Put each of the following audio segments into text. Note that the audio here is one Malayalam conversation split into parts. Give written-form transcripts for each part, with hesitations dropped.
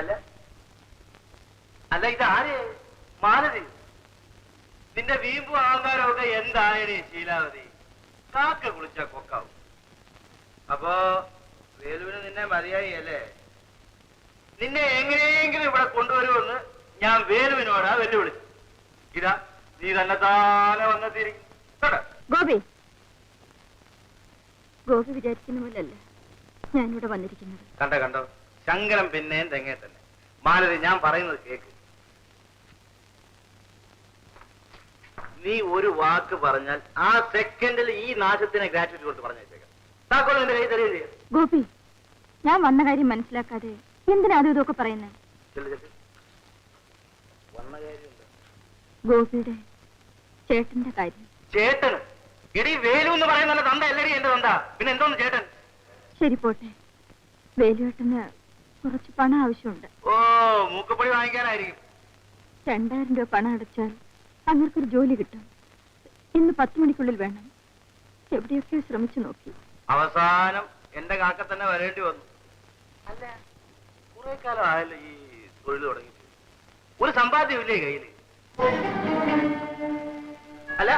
അല്ല അല്ല ഇതാര് മാലതി? നിന്റെ വീമ്പും ആകാരമൊക്കെ എന്തായണി ശീലാവതി? കാക്ക കുളിച്ച കൊക്കാവും. അപ്പോ വേലുവിന് നിന്നെ മതിയായി അല്ലേ? നിന്നെ എങ്ങനെയെങ്കിലും ഇവിടെ കൊണ്ടുവരുമെന്ന് ഞാൻ വേലുവിനോടാ വെല്ലുവിളിച്ചു. ഇതാ നീ തന്നെ താനെ വന്നെത്തിയിരിക്കും. ഗോപി, ഗോപി വിചാരിക്കുന്ന പോലല്ല ഞാനിവിടെ വന്നിരിക്കുന്നത്. കണ്ടോ ശങ്കരം പിന്നെയും തെങ്ങേ തന്നെ. മാലതി, ഞാൻ പറയുന്നത് കേക്ക്. നീ ഒരു വാക്ക് പറഞ്ഞാൽ ആ സെക്കൻഡിൽ ഈ നാശത്തിനെ ഗ്രാറ്റുവിറ്റി കൊണ്ട് പറഞ്ഞേക്കാം. താക്കോൽ എന്റെ കൈ തരികയില്ല. ഗോപി, ഞാൻ വന്ന കാര്യം മനസ്സിലാക്കാതെ എന്തിനാ അതും ഇതൊക്കെ പറയുന്നത്? വന്ന കാര്യമുണ്ട്. ഗോപിയുടെ ചേട്ടന്റെ കാര്യം. ചേട്ടന്? എടി വേലു എന്ന് പറയുന്ന തന്ത അല്ലടി എന്റെ തന്ത. പിന്നെ എന്തോന്ന് ചേട്ടൻ? ശരി പോട്ടെ, വേലുവേട്ടന് കുറച്ച് പണം ആവശ്യമുണ്ട്. ഓ, മൂക്കപ്പൊടി വാങ്ങിക്കാനായിരിക്കും. 2000 രൂപ പണം അടച്ചാൽ അങ്ങനൊരു ജോലി കിട്ടും. ഇന്ന് 10 മണിക്കുള്ളിൽ വേണം. എവിടെയൊക്കെ ശ്രമിച്ചു നോക്കി. അവസാനം എന്റെ കാക്ക തന്നെ വരേണ്ടി വന്നു. അല്ല, കുറെ കാലം ആയല്ലോ ഈ തൊഴിൽ തുടങ്ങിയിട്ട്. ഒരു സമ്പാദ്യമില്ലേ കയ്യില്? അല്ല,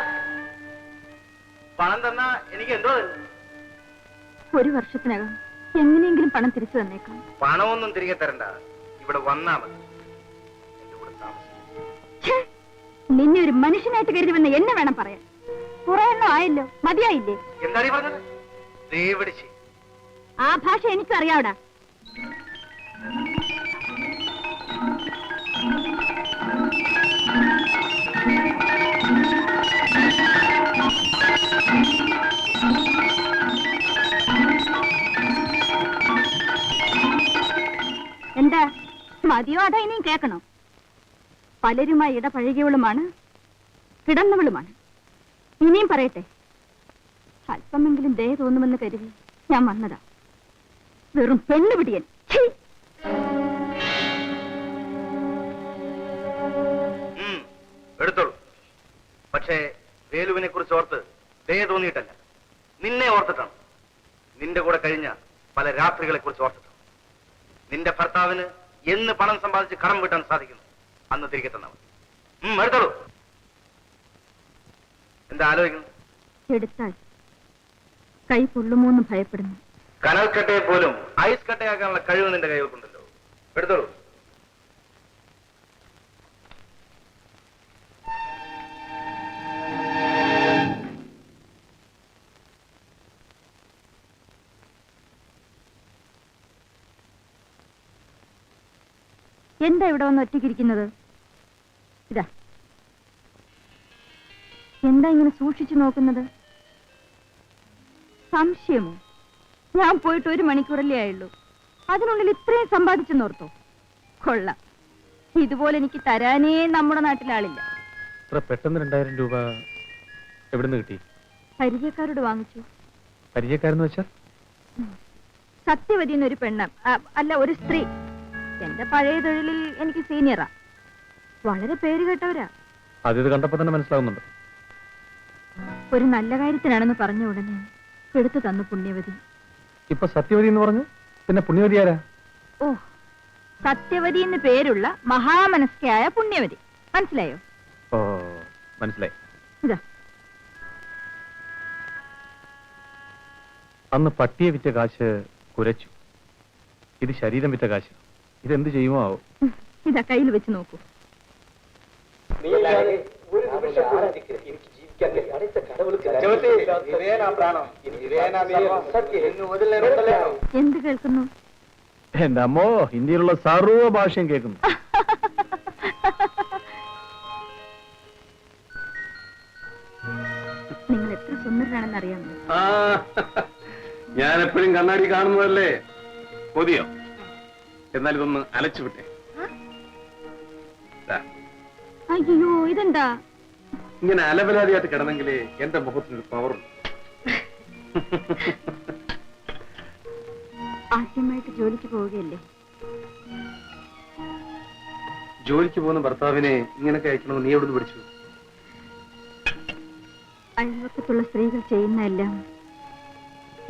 പണം തന്നാ എനിക്ക് എന്തോ തരും? 1 വർഷത്തിനകം എങ്ങനെയെങ്കിലും പണം തിരിച്ചു തന്നേക്കാം. പണമൊന്നും തിരികെ തരണ്ട, ഇവിടെ വന്നാ മതി. എന്റെ കൂടെ താമസിക്കും. നിന്നെ ഒരു മനുഷ്യനായിട്ട് കരുതുമെന്ന് എന്നെ വേണം പറയാൻ. കുറെ എണ്ണം ആയല്ലോ, മതിയായില്ലേ? എന്താ പറഞ്ഞത്? ദേവടിച്ച് ആ ഭാഷ എനിക്കും അറിയാവടാ. എന്താ, മതിയോ അതോ ഇനിയും കേൾക്കണോ? പലരുമായി ഇടപഴകിയവളുമാണ്, കിടന്നവളുമാണ്. ഇനിയും പറയട്ടെ, അല്പമെങ്കിലും ദയ തോന്നുമെന്ന് കരുതി ഞാൻ വന്നതാ. വെറും പെണ്ണുപിടിയൻ. എടുത്തോളൂ. പക്ഷേ വേലുവിനെ കുറിച്ച് ഓർത്ത് ദയ തോന്നിയിട്ടല്ല, നിന്നെ ഓർത്തിട്ടാണ്. നിന്റെ കൂടെ കഴിഞ്ഞ പല രാത്രികളെ കുറിച്ച് ഓർത്തിട്ടാണ്. നിന്റെ ഭർത്താവിന് എന്ന് പണം സമ്പാദിച്ച് കടം വീട്ടാൻ സാധിക്കുന്നു അന്ന് തിരികെ തന്നാൽ മതി. എടുത്തോളൂ. എന്താ ആലോചിക്കുന്നു? എടുത്താൽ കൈ പൊള്ളുമോന്ന് ഭയപ്പെടുന്നു. കനൽക്കട്ടയെ പോലും ഐസ് കട്ടയാക്കാനുള്ള കഴിവ് നിന്റെ കൈകൾക്കുണ്ടല്ലോ. എടുത്തോളൂ. എന്താ ഇവിടെ വന്ന് ഒറ്റയ്ക്കിരിക്കുന്നത്? ഇതാ, എന്താ ഇങ്ങനെ സൂക്ഷിച്ചു നോക്കുന്നത്? സംശയമോ? ഞാൻ പോയിട്ട് 1 മണിക്കൂറല്ലേ ആയുള്ളൂ, അതിനുള്ളിൽ ഇത്രയും സമ്പാദിച്ചെന്നോർത്തോ? കൊള്ളാം. ഇതുപോലെ എനിക്ക് തരാനേ നമ്മുടെ നാട്ടിലാളില്ല. പെട്ടെന്ന് 2000 രൂപ എവിടുന്ന് കിട്ടി? പരിചയക്കാരോട് വാങ്ങിച്ചു. പരിചയക്കാരെന്ന് വെച്ചാൽ? സത്യവതി എന്നൊരു പെണ്ണ്, അല്ല ഒരു സ്ത്രീ. എന്റെ പഴയ തൊഴിലിൽ എനിക്ക് സീനിയറാ. വളരെ പേര് കേട്ടവരാ. അത് കണ്ടപ്പോ തന്നെ മനസ്സിലാവുന്നുണ്ട്. ഒരു നല്ല കാര്യത്തിനാണെന്ന് പറഞ്ഞ ഉടനെ എടുത്തു തന്നു പുണ്യവതി. ഇപ്പൊ സത്യവതി എന്ന് പറഞ്ഞു, പിന്നെ പുണ്യവതി ആരാ? ഓ, സത്യവതി എന്ന് പേരുള്ള മഹാമനസ്കയായ പുണ്യവതി. മനസ്സിലായോ? ഓ, മനസ്സിലായി. ഇതാ, അന്ന് പട്ടിയെ വിറ്റ കാശ് കുരച്ചു. ഇത് ശരീരം വിറ്റ കാശ്. ഇതെന്ത് ചെയ്യുമോ ആവോ? ഇതാ കയ്യിൽ വെച്ച് നോക്കൂ. എന്ത് കേൾക്കുന്നു? എന്റെ അമ്മോ, ഇന്ത്യയിലുള്ള സർവ്വ ഭാഷയും കേൾക്കുന്നു. നിങ്ങൾ എത്ര സുന്ദരനാണെന്ന് അറിയാമോ? ഞാൻ എപ്പോഴും കണ്ണാടി കാണുന്നതല്ലേ. കൊതിയോ? എന്നാൽ ഇതൊന്ന് അലച്ചു വിട്ടേ. അയ്യോ, ഇതെന്താ? ഇങ്ങനെ അലവലാതിയായിട്ട് കിടന്നെങ്കിലേ എന്റെ മുഖത്തിനൊരു പവറുണ്ട്. ആദ്യമായിട്ട് ജോലിക്ക് പോവുകയല്ലേ? ജോലിക്ക് പോകുന്ന ഭർത്താവിനെ ഇങ്ങനൊക്കെ അയക്കണമെന്ന് നീ എവിടുന്ന് പഠിച്ചു? അയൽവക്കത്തുള്ള സ്ത്രീകൾ ചെയ്യുന്നതെല്ലാം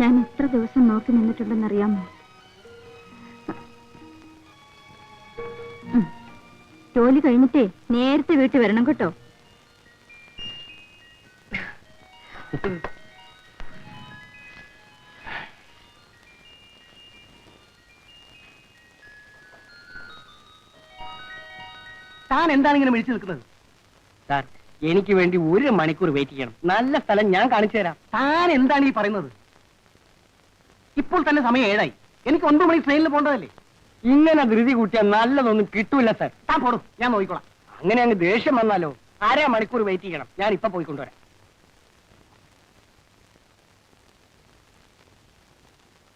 ഞാൻ എത്ര ദിവസം നോക്കി നിന്നിട്ടുണ്ടെന്നറിയാമോ? ജോലി കഴിഞ്ഞിട്ടേ നേരത്തെ വീട്ടിൽ വരണം കേട്ടോ. താൻ എന്താണ് ഇങ്ങനെ വിളിച്ചു നിൽക്കുന്നത്? സാർ, എനിക്ക് വേണ്ടി 1 മണിക്കൂർ വെയിറ്റ് ചെയ്യണം. നല്ല സ്ഥലം ഞാൻ കാണിച്ചു തരാം. താൻ എന്താണ് ഈ പറയുന്നത്? ഇപ്പോൾ തന്നെ സമയം 7 ആയി. എനിക്ക് 9 മണി ട്രെയിനിൽ പോകേണ്ടതല്ലേ? ഇങ്ങനെ ധൃതി കൂട്ടിയാൽ നല്ലതൊന്നും കിട്ടൂല സാർ. താൻ പോടും, ഞാൻ നോക്കിക്കോളാം. അങ്ങനെ അങ്ങ് ദേഷ്യം വന്നാലോ? 1/2 മണിക്കൂർ വെയിറ്റ് ചെയ്യണം. ഞാൻ ഇപ്പൊ പോയിക്കൊണ്ടുവരാം.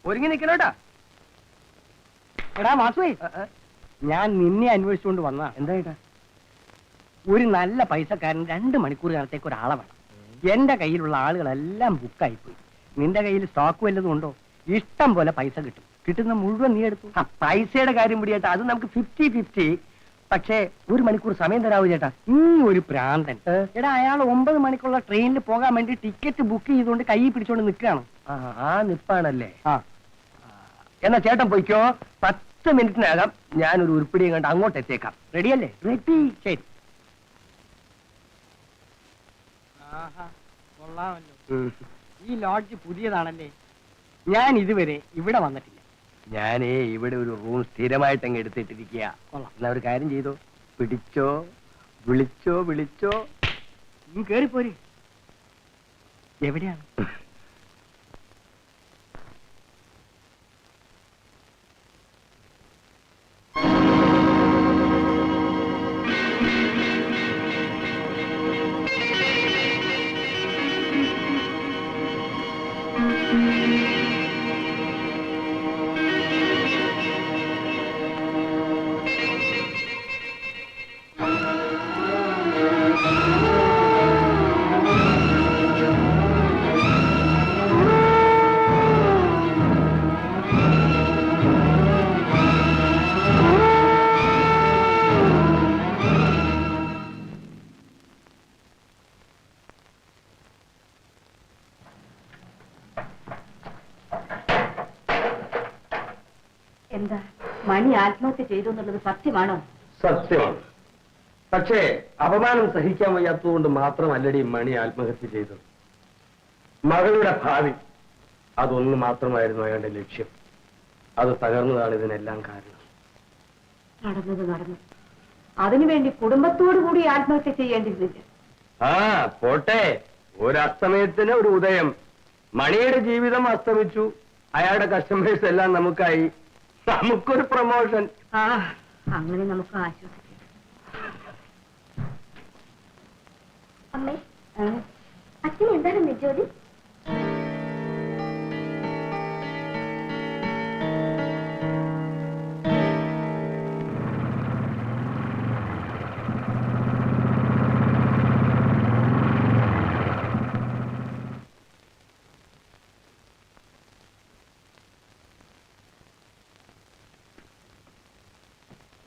ഒരുങ്ങി നിൽക്കണോട്ടാ. എടാ വാസുവേ, ഞാൻ നിന്നെ അന്വേഷിച്ചുകൊണ്ട് വന്നാ. എന്തായിട്ടാ? ഒരു നല്ല പൈസക്കാരൻ 2 മണിക്കൂർ കാലത്തേക്ക് ഒരാളെ വേണം. എന്റെ കയ്യിലുള്ള ആളുകളെല്ലാം ബുക്കായിപ്പോയി. നിന്റെ കയ്യിൽ സ്റ്റോക്ക് വല്ലതും ഉണ്ടോ? ഇഷ്ടം പോലെ പൈസ കിട്ടും. കിട്ടുന്ന മുഴുവൻ നീ എടുത്തു. പൈസയുടെ കാര്യം പിടിയേട്ടാ, അത് നമുക്ക് 50-50. പക്ഷേ 1 മണിക്കൂർ സമയം തരാവൂ ചേട്ടാ. ഒരു പ്രാന്തൻ. എടാ, അയാൾ 9 മണിക്കുള്ള ട്രെയിനിൽ പോകാൻ വേണ്ടി ടിക്കറ്റ് ബുക്ക് ചെയ്തുകൊണ്ട് കൈ പിടിച്ചോണ്ട് നിൽക്കുകയാണ്. ആ നിപ്പാണല്ലേ? എന്നാ ചേട്ടൻ പോയിക്കോ. 10 മിനിറ്റിനകം ഞാനൊരു ഉരുപ്പിടിയും കണ്ട് അങ്ങോട്ട് എത്തിയേക്കാം. റെഡിയല്ലേ? റെഡി. ശരി. ഈ ലോഡ്ജ് പുതിയതാണല്ലേ? ഞാൻ ഇതുവരെ ഇവിടെ വന്നിട്ടില്ല. ഞാനേ ഇവിടെ ഒരു റൂം സ്ഥിരമായിട്ട് അങ്ങ് എടുത്തിട്ടിരിക്കുക. എന്നാ ഒരു കാര്യം ചെയ്തോ, പിടിച്ചോ, വിളിച്ചോ. നീ കേറിപ്പോര്. എവിടെയാണ്? എന്താ മണി ആത്മഹത്യ ചെയ്തു എന്നുള്ളത് സത്യമാണോ? സത്യമാണ്. പക്ഷേ അപമാനം സഹിക്കാൻ വയ്യാത്തതുകൊണ്ട് മാത്രമല്ലടി മണി ആത്മഹത്യ ചെയ്തത്. മകളുടെ ഭാവി, അതൊന്നു മാത്രമായിരുന്നു അയാളുടെ ലക്ഷ്യം. അത് തകർന്നതാണ് ഇതിനെല്ലാം കാരണം. നടന്നു. അതിനുവേണ്ടി കുടുംബത്തോടു കൂടി ആത്മഹത്യ ചെയ്യേണ്ടിയിരുന്നില്ല. പോട്ടെ, ഒരു അസ്തമയത്തിന് ഒരു ഉദയം. മണിയുടെ ജീവിതം അസ്തമിച്ചു. അയാളുടെ കസ്റ്റമേഴ്സ് എല്ലാം നമുക്കായി. നമുക്കൊരു പ്രൊമോഷൻ. അങ്ങനെ നമുക്ക് ആശ്വസിക്കാം. അമ്മേ, അച്ഛൻ എന്താണ് ജോലി?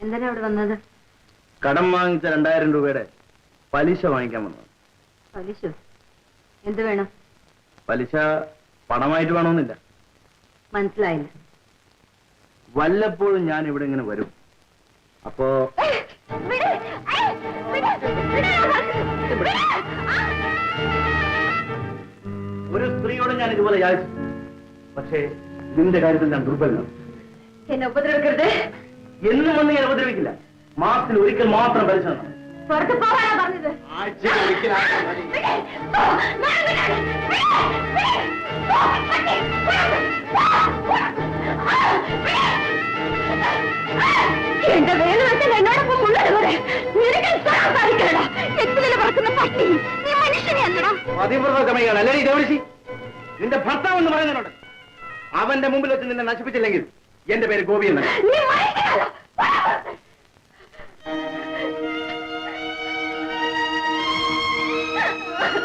എന്തിനാ ഇവിടെ വന്നത്? കടം വാങ്ങിച്ച 2000 രൂപയുടെ പലിശ വാങ്ങിക്കാൻ വന്നത്. പലിശ? എന്ത് വേണം? പലിശ പണമായിട്ട് വേണമെന്നില്ല. മനസ്സിലായില്ല. വല്ലപ്പോഴും ഞാൻ ഇവിടെ ഇങ്ങനെ വരും. അപ്പോ ഒരു സ്ത്രീയോട് ഞാൻ ഇതുപോലെ യാചിച്ചു. പക്ഷേ നിന്റെ കാര്യത്തിൽ ഞാൻ ദുർബലനാണ്. എന്നെ ഉപദ്രവിക്കരുത്. എന്നും വന്ന് ഞാൻ ഉപദ്രവിക്കില്ല. മാസത്തിൽ ഒരിക്കൽ മാത്രം പലിശ തരണം. പുറത്ത് പോകാനാ പറഞ്ഞത്. എന്റെ വേല വെച്ചാൽ എന്നോടൊപ്പം ഉള്ളതുപോലെ നിനക്ക് സാധിക്കണടാ. എന്തിനെ പറക്കുന്ന പട്ടി, നീ മനുഷ്യനെ അല്ലടാ. അതിപ്രവർത്തകമയാണ് അല്ലേ ഇതോളിശി? നിന്റെ ഭർത്താവ് എന്ന് പറയുന്നതിനോട് അവന്റെ മുമ്പിൽ വെച്ച് നിന്നെ നശിപ്പിച്ചില്ലെങ്കിൽ എന്റെ പേര് ഗോപി എന്നാണ്. നീ മരിക്കണടാ.